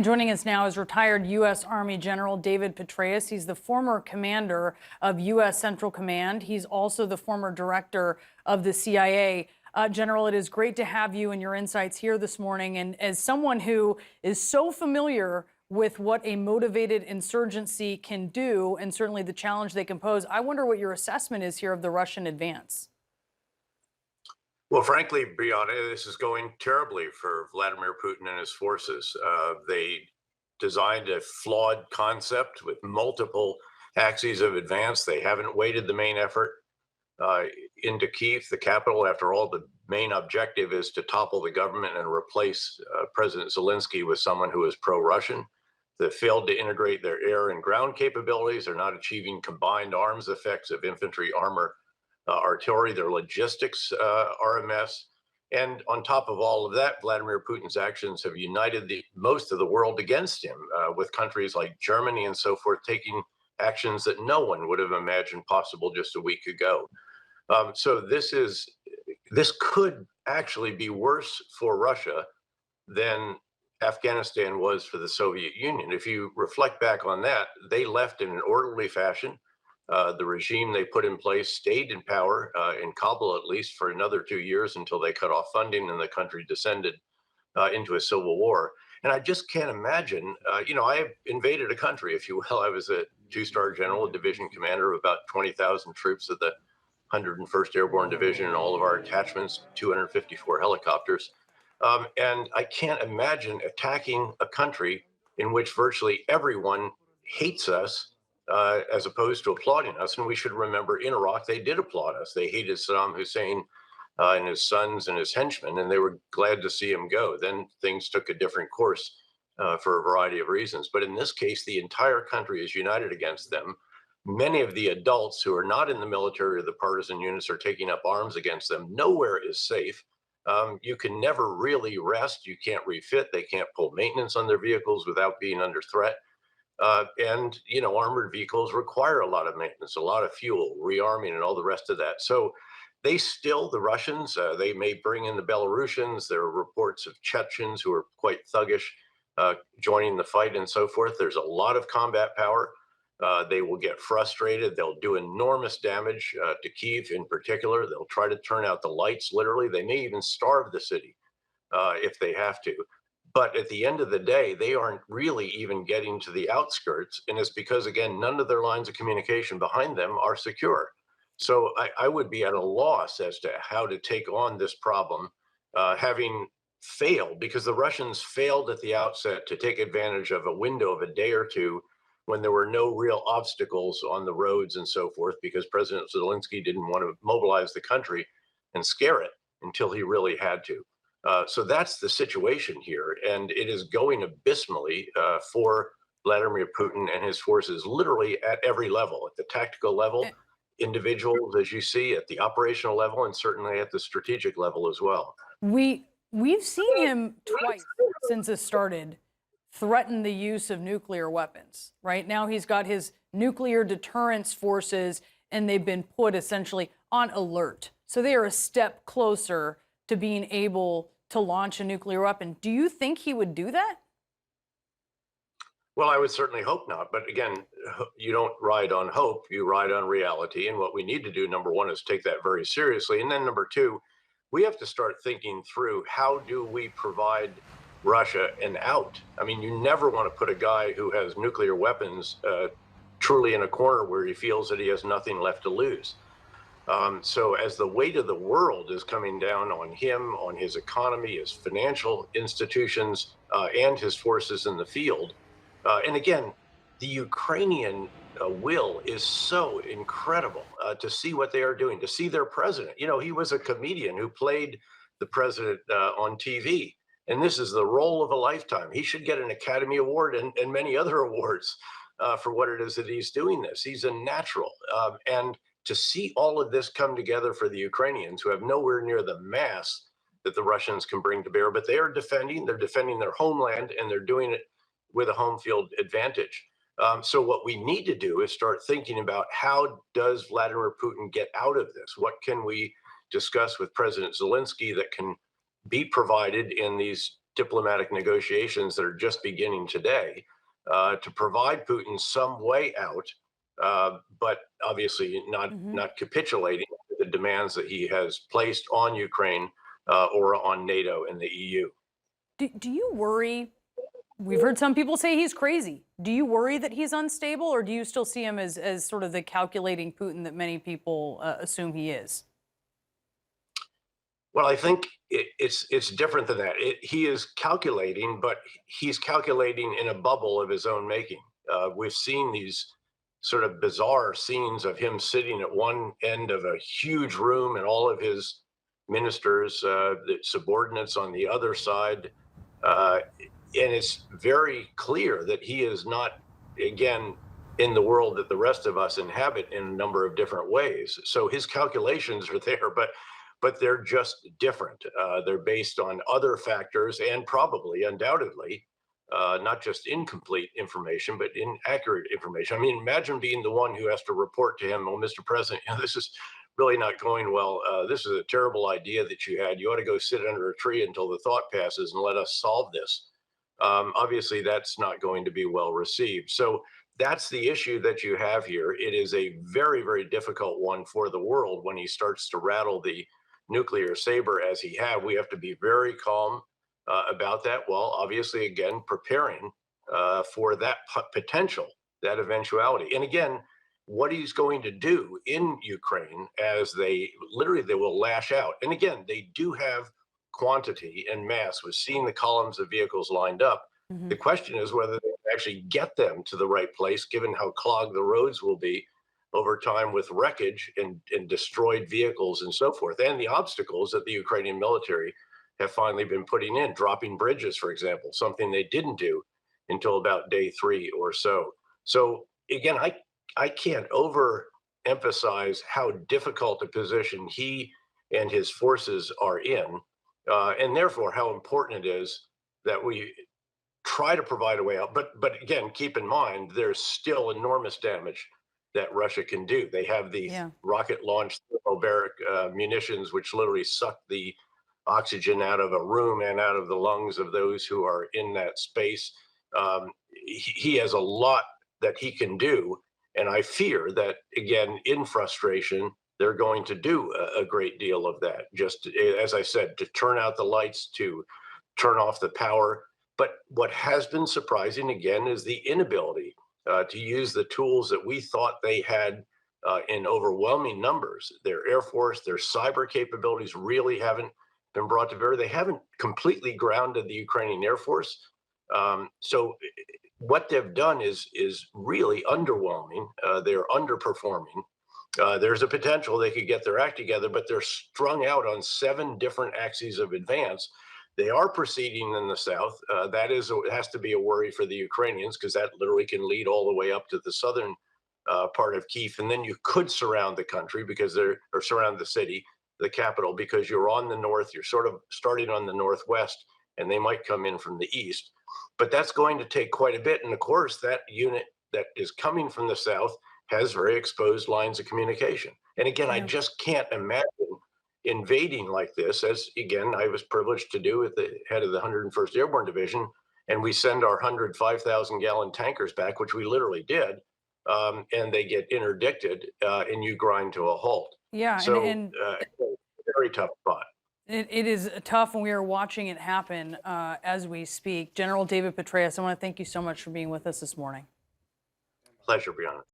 Joining us now is retired U.S. Army General David Petraeus. He's the former commander of U.S. Central Command. He's also the former director of the CIA. General, it is great to have you and your insights here this morning. And as someone who is so familiar with what a motivated insurgency can do, and certainly the challenge they can pose, I wonder what your assessment is here of the Russian advance. Well, frankly, Brianna, this is going terribly for Vladimir Putin and his forces. They designed a flawed concept with multiple axes of advance. They haven't weighted the main effort uh, into Kiev, the capital. After all, the main objective is to topple the government and replace President Zelensky with someone who is pro-Russian. They failed to integrate their air and ground capabilities. They're not achieving combined arms effects of infantry, armor, artillery. Their logistics are a mess. And on top of all of that, Vladimir Putin's actions have united most of the world against him, with countries like Germany and so forth taking actions that no one would have imagined possible just a week ago. So this could actually be worse for Russia than Afghanistan was for the Soviet Union. If you reflect back on that, they left in an orderly fashion. The regime they put in place stayed in power, in Kabul at least, for another 2 years until they cut off funding and the country descended into a civil war. And I just can't imagine, I invaded a country, if you will. I was a two-star general, a division commander of about 20,000 troops of the 101st Airborne Division and all of our attachments, 254 helicopters. And I can't imagine attacking a country in which virtually everyone hates us, as opposed to applauding us. And we should remember in Iraq, they did applaud us. They hated Saddam Hussein and his sons and his henchmen, and they were glad to see him go. Then things took a different course for a variety of reasons. But in this case, the entire country is united against them. Many of the adults who are not in the military or the partisan units are taking up arms against them. Nowhere is safe. You can never really rest. You can't refit. They can't pull maintenance on their vehicles without being under threat. And armored vehicles require a lot of maintenance, a lot of fuel, rearming, and all the rest of that. So the Russians, they may bring in the Belarusians. There are reports of Chechens who are quite thuggish, joining the fight and so forth. There's a lot of combat power. They will get frustrated. They'll do enormous damage to Kyiv in particular. They'll try to turn out the lights, literally. They may even starve the city if they have to. But at the end of the day, they aren't really even getting to the outskirts. And it's because, again, none of their lines of communication behind them are secure. So I would be at a loss as to how to take on this problem, having failed, because the Russians failed at the outset to take advantage of a window of a day or two when there were no real obstacles on the roads and so forth, because President Zelensky didn't want to mobilize the country and scare it until he really had to. So that's the situation here, and it is going abysmally for Vladimir Putin and his forces, literally at every level, at the tactical level, Eh, individuals, as you see, at the operational level, and certainly at the strategic level as well. we've seen him twice since this started threaten the use of nuclear weapons. Right now, he's got his nuclear deterrence forces, and they've been put essentially on alert. So they are a step closer to being able to launch a nuclear weapon. Do you think he would do that? Well, I would certainly hope not. But again, you don't ride on hope, you ride on reality. And what we need to do, number one, is take that very seriously. And then number two, we have to start thinking through, how do we provide Russia an out? I mean, you never want to put a guy who has nuclear weapons truly in a corner where he feels that he has nothing left to lose. So as the weight of the world is coming down on him, on his economy, his financial institutions, and his forces in the field, and again, the Ukrainian will is so incredible, to see what they are doing, to see their president. He was a comedian who played the president on TV. And this is the role of a lifetime. He should get an Academy Award and many other awards for what it is that he's doing this. He's a natural. And to see all of this come together for the Ukrainians, who have nowhere near the mass that the Russians can bring to bear, but they're defending their homeland, and they're doing it with a home field advantage. So what we need to do is start thinking about, how does Vladimir Putin get out of this? What can we discuss with President Zelensky that can be provided in these diplomatic negotiations that are just beginning today to provide Putin some way out, but obviously not capitulating to the demands that he has placed on Ukraine or on NATO and the EU. Do you worry? We've heard some people say he's crazy. Do you worry that he's unstable, or do you still see him as sort of the calculating Putin that many people assume he is? Well, I think it's different than that. He is calculating, but he's calculating in a bubble of his own making. We've seen these sort of bizarre scenes of him sitting at one end of a huge room and all of his ministers, the subordinates on the other side. And it's very clear that he is not, again, in the world that the rest of us inhabit in a number of different ways. So his calculations are there, but they're just different. They're based on other factors and probably, undoubtedly, not just incomplete information, but inaccurate information. I mean, imagine being the one who has to report to him, "Well, Mr. President, this is really not going well. This is a terrible idea that you had. You ought to go sit under a tree until the thought passes and let us solve this." Obviously, that's not going to be well received. So that's the issue that you have here. It is a very, very difficult one for the world when he starts to rattle the nuclear saber as he had. We have to be very calm about that, while obviously, again, preparing for that potential, that eventuality. And again, what he's going to do in Ukraine as they will lash out. And again, they do have quantity and mass. We've seen the columns of vehicles lined up. The question is whether they can actually get them to the right place, given how clogged the roads will be over time with wreckage and destroyed vehicles and so forth, and the obstacles that the Ukrainian military have finally been putting in, dropping bridges, for example, something they didn't do until about day 3 or so. So again, I can't overemphasize how difficult a position he and his forces are in, and therefore how important it is that we try to provide a way out. But again, keep in mind, there's still enormous damage that Russia can do. They have the rocket launched thermobaric munitions, which literally suck the oxygen out of a room and out of the lungs of those who are in that space. He has a lot that he can do. And I fear that, again, in frustration, they're going to do a great deal of that. Just as I said, to turn out the lights, to turn off the power. But what has been surprising, again, is the inability to use the tools that we thought they had in overwhelming numbers. Their Air Force, their cyber capabilities really haven't been brought to bear. They haven't completely grounded the Ukrainian Air Force. So what they've done is really underwhelming. They're underperforming. There's a potential they could get their act together, but they're strung out on 7 different axes of advance. They are proceeding in the south. That has to be a worry for the Ukrainians, because that literally can lead all the way up to the southern part of Kyiv. And then you could surround the country or surround the city, the capital, because you're on the north, you're sort of starting on the northwest, and they might come in from the east. But that's going to take quite a bit. And of course, that unit that is coming from the south has very exposed lines of communication. And again, I just can't imagine invading like this, as again, I was privileged to do at the head of the 101st Airborne Division, and we send our 105,000-gallon tankers back, which we literally did, and they get interdicted, and you grind to a halt. Yeah, So, and very tough spot. it is tough, and we are watching it happen as we speak. General David Petraeus, I want to thank you so much for being with us this morning. Pleasure, Brianna.